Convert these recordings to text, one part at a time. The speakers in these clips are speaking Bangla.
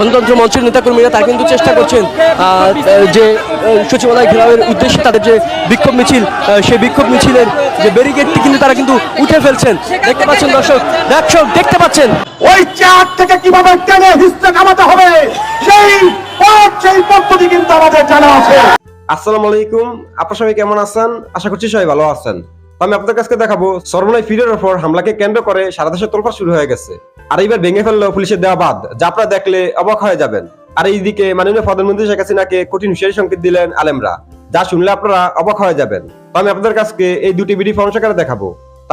গণতন্ত্র মঞ্চের নেতাকর্মীরা তারা কিন্তু চেষ্টা করছেন যে সচিবালয় ঘেরাওয়ের উদ্দেশ্যে তাদের যে বিক্ষোভ মিছিল, সেই বিক্ষোভ মিছিলের যে ব্যারিকেডটি কিন্তু তারা কিন্তু উঠে ফেলছেন। দেখতে পাচ্ছেন দর্শক দেখতে পাচ্ছেন ওই চেয়ার থেকে কিভাবে টেনে হিস্টে কামাতে হবে সেই পদ্ধতি কিন্তু আমাদের জানা আছে। আসসালামু আলাইকুম, আপনারা সবাই কেমন আছেন? আশা করছি সবাই ভালো আছেন। আমি আপনাদের কাছে দেখাবো সরমনাই ফিরের ওপর হামলাকে কেন্দ্র করে সারা দেশে তোলপাড় শুরু হয়ে গেছে। আর এইবার ভেঙে ফেললো পুলিশের দেওয়া বাঁধ, যা আপনারা দেখলে অবাক হয়ে যাবেন। আর এইদিকে মাননীয় প্রধানমন্ত্রী শেখ হাসিনাকে কঠিন হুঁশিয়ারি সংকেত দিলেন আলেমরা, যা শুনলে আপনারা অবাক হয়ে যাবেন। তো আমি আপনাদের কাছে এই দুটি ভিডিও ফর্মসাকারে দেখাবো।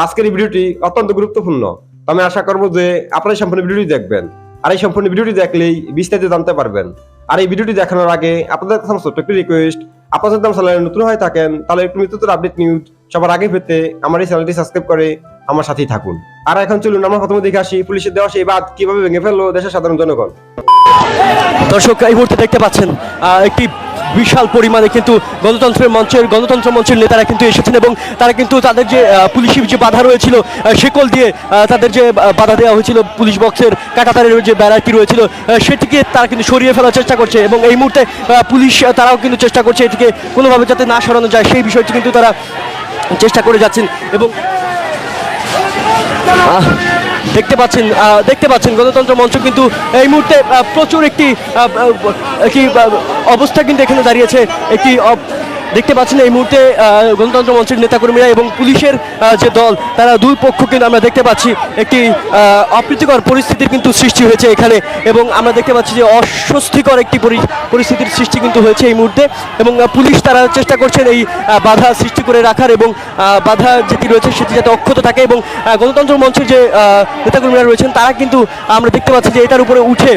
আজকের এই ভিডিওটি অত্যন্ত গুরুত্বপূর্ণ। আমি আশা করবো যে আপনারা সম্পূর্ণ ভিডিওটি দেখবেন, আর এই সম্পূর্ণ ভিডিওটি দেখলেই বিস্তারিত জানতে পারবেন। আর এই ভিডিওটি দেখানোর আগে আপনাদের কাছে ছোট্ট একটি রিকোয়েস্ট, আপনারা যদি আমার চ্যানেলে নতুন হয়ে থাকেন তাহলে একটু নিত্যতর আপডেট নিউজ সবার আগে পেতে আমার এই চ্যানেলটি সাবস্ক্রাইব করে আমার সাথেই থাকুন। আর এখন চলুন আমরা প্রথমে দেখে আসি পুলিশের দেওয়া সেই বাঁধ কিভাবে ভেঙে ফেললো দেশের সাধারণ জনগণ। দর্শক এই মুহূর্তে দেখতে পাচ্ছেন একটি বিশাল পরিমাণে কিন্তু গণতন্ত্র মঞ্চের নেতারা কিন্তু এসেছেন এবং তারা কিন্তু তাদের যে পুলিশি যে বাধা রয়েছিল শেকল দিয়ে তাদের যে বাধা দেওয়া হয়েছিল, পুলিশ বক্সের কাঁটাতারের যে বেড়াটি রয়েছিল সেটিকে তারা কিন্তু সরিয়ে ফেলার চেষ্টা করছে এবং এই মুহূর্তে পুলিশ তারাও কিন্তু চেষ্টা করছে এটিকে কোনোভাবে যাতে না সরানো যায় সেই বিষয়টি কিন্তু তারা চেষ্টা করে যাচ্ছেন। এবং দেখতে পাচ্ছেন গণতন্ত্র মঞ্চ কিন্তু এই মুহূর্তে প্রচুর একটি অবস্থা কিন্তু এখানে দাঁড়িয়েছে। দেখতে পাচ্ছেন এই মুহূর্তে গণতন্ত্র মঞ্চের নেতাকর্মীরা এবং পুলিশের যে দল, তারা দুই পক্ষ কিন্তু আমরা দেখতে পাচ্ছি একটি অপ্রীতিকর পরিস্থিতির কিন্তু সৃষ্টি হয়েছে এখানে। এবং আমরা দেখতে পাচ্ছি যে অস্বস্তিকর একটি পরিস্থিতির সৃষ্টি কিন্তু হয়েছে এই মুহূর্তে। এবং পুলিশ তারা চেষ্টা করছেন এই বাধা সৃষ্টি করে রাখার এবং বাধা যেটি রয়েছে সেটি যাতে অক্ষত থাকে। এবং গণতন্ত্র মঞ্চের যে নেতাকর্মীরা রয়েছেন তারা কিন্তু আমরা দেখতে পাচ্ছি যে এটার উপরে উঠে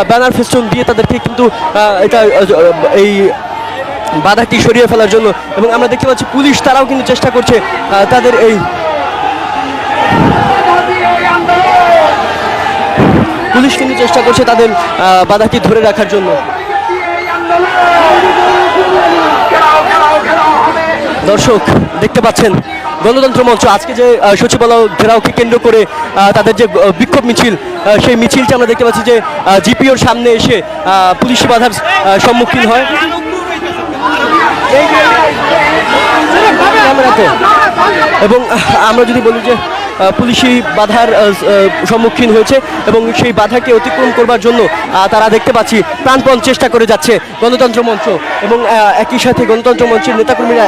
ব্যানার ফেস্টুন দিয়ে তাদেরকে কিন্তু এটা এই বাধাটি সরিয়ে ফেলার জন্য। এবং আমরা দেখতে পাচ্ছি পুলিশ তারাও কিন্তু চেষ্টা করছে তাদের এই পুলিশ কিন্তু চেষ্টা করছে তাদের বাধাটি ধরে রাখার জন্য। দর্শক দেখতে পাচ্ছেন গণতন্ত্র মঞ্চ আজকে যে সচিবালয় ঘেরাওকে কেন্দ্র করে তাদের যে বিক্ষোভ মিছিল, সেই মিছিলটি আমরা দেখতে পাচ্ছি যে জিপিওর সামনে এসে পুলিশি বাধার সম্মুখীন হয়। এবং আমরা যদি বলি যে পুলিশি বাধার সম্মুখীন হয়েছে এবং সেই বাধাকে অতিক্রম করবার জন্য তারা দেখতে পাচ্ছি প্রাণপণ চেষ্টা করে যাচ্ছে গণতন্ত্র মঞ্চ। এবং একই সাথে গণতন্ত্র মঞ্চের নেতাকর্মীরা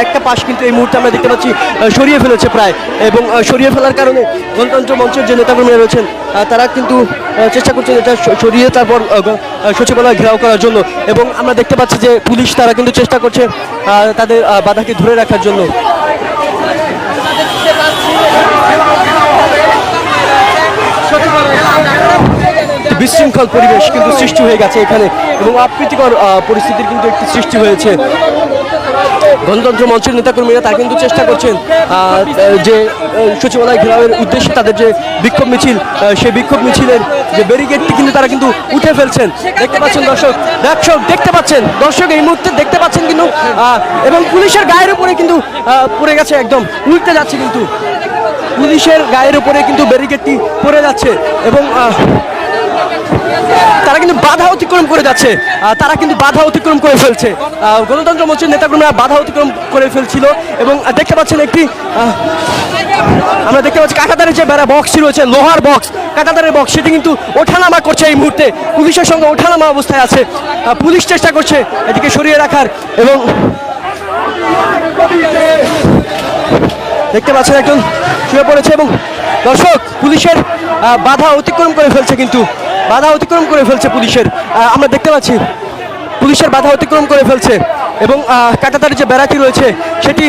একটা পাশ কিন্তু এই মুহূর্তে আমরা দেখতে পাচ্ছি সরিয়ে ফেলেছে প্রায়। এবং সরিয়ে ফেলার কারণে গণতন্ত্র মঞ্চের যে নেতাকর্মীরা রয়েছেন তারা কিন্তু চেষ্টা করছেন এটা সরিয়ে তারপর সচিবালয় ঘেরাও করার জন্য। এবং আমরা দেখতে পাচ্ছি যে পুলিশ তারা কিন্তু চেষ্টা করছে তাদের বাধাকে ধরে রাখার জন্য। বিশৃঙ্খল পরিবেশ কিন্তু সৃষ্টি হয়ে গেছে এখানে এবং অপ্রীতিকর পরিস্থিতির কিন্তু একটি সৃষ্টি হয়েছে। গণতন্ত্র মঞ্চের নেতাকর্মীরা তারা কিন্তু চেষ্টা করছেন যে সচিবালয় ঘেরাওয়ের উদ্দেশ্যে তাদের যে বিক্ষোভ মিছিল, সেই বিক্ষোভ মিছিলের যে ব্যারিকেডটি কিন্তু তারা কিন্তু উঠে ফেলছেন। দেখতে পাচ্ছেন দর্শক এই মুহূর্তে দেখতে পাচ্ছেন কিন্তু এবং পুলিশের গায়ের উপরে কিন্তু পড়ে গেছে, একদম উল্টে যাচ্ছে কিন্তু পুলিশের গায়ের উপরে কিন্তু ব্যারিকেডটি পড়ে যাচ্ছে। এবং তারা কিন্তু বাধা অতিক্রম করে যাচ্ছে, তারা কিন্তু বাধা অতিক্রম করে ফেলছে। গণতন্ত্র মঞ্চের নেতাকর্মীরা বাধা অতিক্রম করে ফেলছিল। এবং দেখতে পাচ্ছেন আমরা দেখতে পাচ্ছি কাঁটাতারের যে বেড়া বক্সটি রয়েছে, লোহার বক্স, কাঁটাতারের বক্স, সেটি কিন্তু ওঠানামা করছে এই মুহূর্তে, পুলিশের সঙ্গে ওঠানামা অবস্থায় আছে। পুলিশ চেষ্টা করছে এটিকে সরিয়ে রাখার। এবং দেখতে পাচ্ছেন একজন শুয়ে পড়েছে এবং দর্শক পুলিশের বাধা অতিক্রম করে ফেলছে, কিন্তু বাধা অতিক্রম করে ফেলছে পুলিশের, আমরা দেখতে পাচ্ছি পুলিশের বাধা অতিক্রম করে ফেলছে। এবং কাঁটাতারের যে বেড়াটি রয়েছে সেটি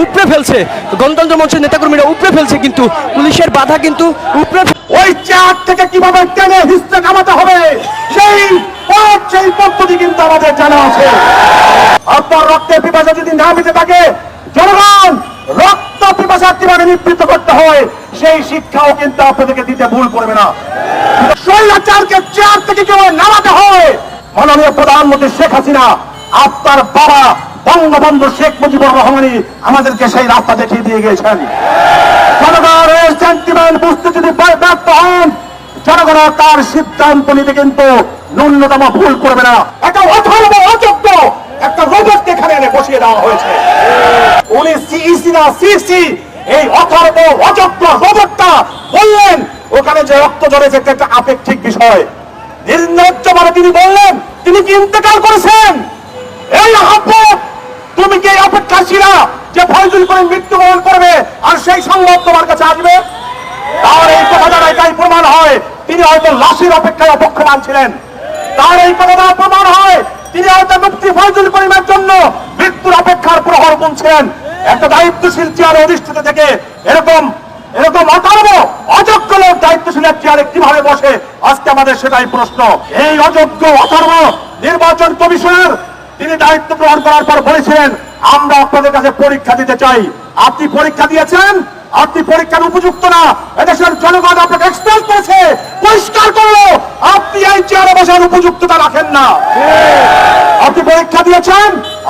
উপড়ে ফেলছে, গণতন্ত্র মঞ্চের নেতাকর্মীরা উপড়ে ফেলছে, কিন্তু পুলিশের বাধা কিন্তু উপড়ে ওই চেয়ার থেকে কিভাবে টেনে হিস্টে কামাতে হবে সেই পদ্ধতি কিন্তু আমাদের জানা আছে। আপনার রক্তের পিপাসা যদি না মিটে থাকে, জনগণ রক্ত পিপাসা কিভাবে নিবৃত্ত করতে হয় সেই শিক্ষাও কিন্তু আপনাদেরকে দিতে ভুল করবে না। স্বৈরাচারকে চেয়ার থেকে কিভাবে নামাতে হয়, মাননীয় প্রধানমন্ত্রী শেখ হাসিনা, আপনার বাবা বঙ্গবন্ধু শেখ মুজিবুর রহমানই আমাদেরকে সেই রাস্তা দেখিয়ে দিয়ে গিয়েছেন। জনগণ এই সেন্টিমেন্ট বুঝতে যদি ব্যর্থ হন, জনগণ তার সিদ্ধান্ত নিতে কিন্তু ন্যূনতম ভুল করবে না। একটা অথর্ব অযোগ্য একটা রোবটকে এখানে এনে বসিয়ে দেওয়া হয়েছে। উনি সিইসি না সিসি, এই অথর্ব অযোগ্য রোবটটা বললেন ওখানে যে রক্ত ঝরেছে একটা আপেক্ষিক বিষয়। নির্লজ্জভাবে তিনি বললেন তিনি কি ইন্তেকাল করেছেন। এই আহ্বান, তুমি কি অপেক্ষা ছিল যে ফয়জুল করিম মৃত্যুবরণ করবে আর সেই সংবাদ তোমার কাছে আসবে? তার এই কথা দ্বারা এটাই প্রমাণ হয় তিনি হয়তো লাশের অপেক্ষায় অপেক্ষমান ছিলেন। তার এই কথা দ্বারা প্রমাণ হয় তিনি হয়তো মুফতি ফয়জুল করিমের জন্য মৃত্যুর অপেক্ষার প্রহর গুনছিলেন। একটা দায়িত্বশীল চেয়ারে অধিষ্ঠিত থেকে এরকম অথর্ব অযোগ্য লোক দায়িত্বশীলের চেয়ারে কিভাবে বসে, আজকে আমাদের সেটাই প্রশ্ন। এই অযোগ্য অথর্ব নির্বাচন কমিশনার তিনি দায়িত্ব গ্রহণ করার পর বলেছিলেন আমরা আপনাদের কাছে পরীক্ষা দিতে চাই। আপনি পরীক্ষা দিয়েছেন, আপনি পরীক্ষার উপযুক্ত না, এদেশের জনগণ আপনাকে এক্সপেল করেছে, পরিষ্কার করলো আপনি এই চেয়ারে বসার উপযুক্ততা রাখেন না। আপনি পরীক্ষা দিয়েছেন,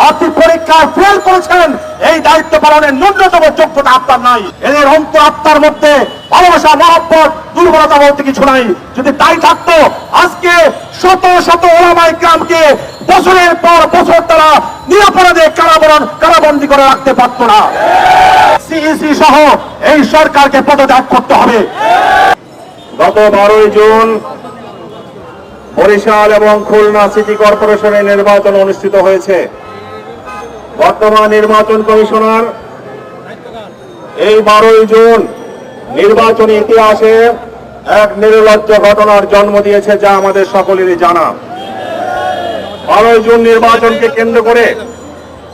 আপনি পরীক্ষায় ফেল করেছেন, এই দায়িত্ব পালনের ন্যূনতম যোগ্যতা আপনার নাই। এদের অন্তরাত্মার মধ্যে ভালোবাসা মহব্বত দুর্বলতা বলতে কিছু নাই। যদি তাই থাকতো আজকে শত শত ওলামায়ে কেরামকে বছরের পর বছর তারা নিরাপরাধে কারাবন্দী করে রাখতে পারত না। সিইসি সহ এই সরকারকে পদত্যাগ করতে হবে। গত 12 জুন বরিশাল এবং খুলনা সিটি কর্পোরেশনের নির্বাচন অনুষ্ঠিত হয়েছে। বর্তমান নির্বাচন কমিশনার এই 12 জুন নির্বাচনী ইতিহাসে এক নির্লজ্জ ঘটনার জন্ম দিয়েছে, যা আমাদের সকলেরই জানা। 12 জুন নির্বাচনকে কেন্দ্র করে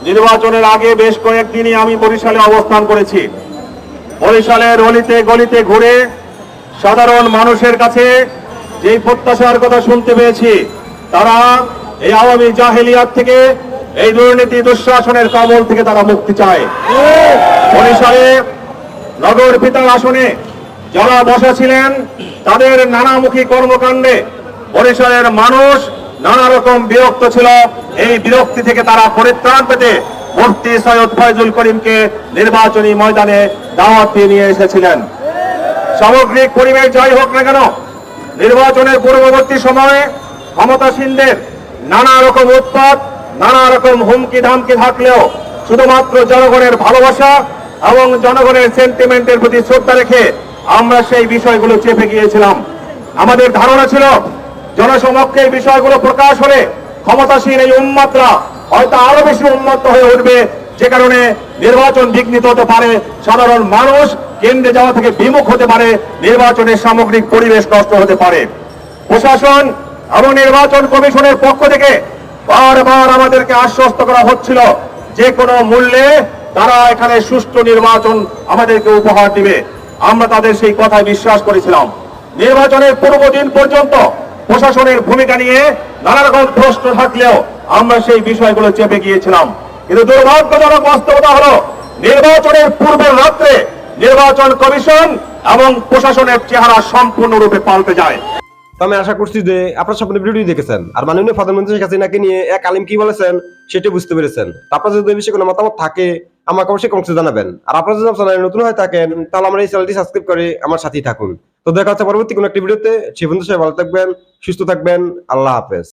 নির্বাচনের আগে বেশ কয়েকদিনই আমি বরিশালে অবস্থান করেছি। বরিশালের অলিতে গলিতে ঘুরে সাধারণ মানুষের কাছে যে প্রত্যাশার কথা শুনতে পেয়েছি, তারা এই আওয়ামী জাহেলিয়াত থেকে, এই দুর্নীতি দুঃশাসনের কবল থেকে তারা মুক্তি চায়। বরিশালে নগর পিতার আসনে যারা বসা ছিলেন তাদের নানামুখী কর্মকাণ্ডে বরিশালের মানুষ নানা রকম বিরক্ত ছিল। এই বিরক্তি থেকে তারা পরিত্রাণ পেতে মুফতি সৈয়দ ফয়জুল করিমকে নির্বাচনী ময়দানে দাওয়াত দিয়ে নিয়ে এসেছিলেন। সামগ্রিক পরিবেশ যাই হোক না কেন, নির্বাচনের পূর্ববর্তী সময়ে ক্ষমতাসীনদের নানা রকম উৎপাত, নানা রকম হুমকি ধামকি থাকলেও শুধুমাত্র জনগণের ভালোবাসা এবং জনগণের সেন্টিমেন্টের প্রতি শ্রদ্ধা রেখে আমরা সেই বিষয়গুলো চেপে গিয়েছিলাম। আমাদের ধারণা ছিল জনসমক্ষে এই বিষয়গুলো প্রকাশ হলে ক্ষমতাসীন এই উন্মাদরা হয়তো আরো বেশি উন্মত্ত হয়ে উঠবে, যে কারণে নির্বাচন বিঘ্নিত হতে পারে, সাধারণ মানুষ কেন্দ্রে যাওয়া থেকে বিমুখ হতে পারে, নির্বাচনের সামগ্রিক পরিবেশ নষ্ট হতে পারে। প্রশাসন এবং নির্বাচন কমিশনের পক্ষ থেকে বারবার আমাদেরকে আশ্বস্ত করা হচ্ছিল যে কোনো মূল্যে তারা এখানে সুষ্ঠু নির্বাচন আমাদেরকে উপহার দিবে। আমরা তাদের সেই কথায় বিশ্বাস করেছিলাম। নির্বাচনের পূর্বদিন পর্যন্ত প্রশাসনের ভূমিকা নিয়ে নানা রকম প্রশ্ন থাকলেও আমরা সেই বিষয়গুলো চেপে গিয়েছিলাম। কিন্তু দুর্ভাগ্যজনক বাস্তবতা হলো নির্বাচনের পূর্বের রাত্রে নির্বাচন কমিশন এবং প্রশাসনের চেহারা সম্পূর্ণরূপে পাল্টে যায়। আমি আশা করছি যে আপনারা সকলে ভিডিওটি দেখেছেন আর মাননীয় প্রধানমন্ত্রী শেখ হাসিনাকে নিয়ে এক আলিম কি বলেছেন সেটা বুঝতে পেরেছেন। আপনার যদি এই বিষয়ে কোনো মতামত থাকে আমাকে অবশ্যই কমেন্টে জানাবেন। আর আপনারা যদি চ্যানেলে নতুন হয়ে থাকেন তাহলে আমার এই চ্যানেলটি সাবস্ক্রাইব করে আমার সাথেই থাকুন। তো দেখা হচ্ছে পরবর্তী কোনো একটি ভিডিওতে। সে বন্ধু সবাই ভালো থাকবেন, সুস্থ থাকবেন। আল্লাহ হাফেজ।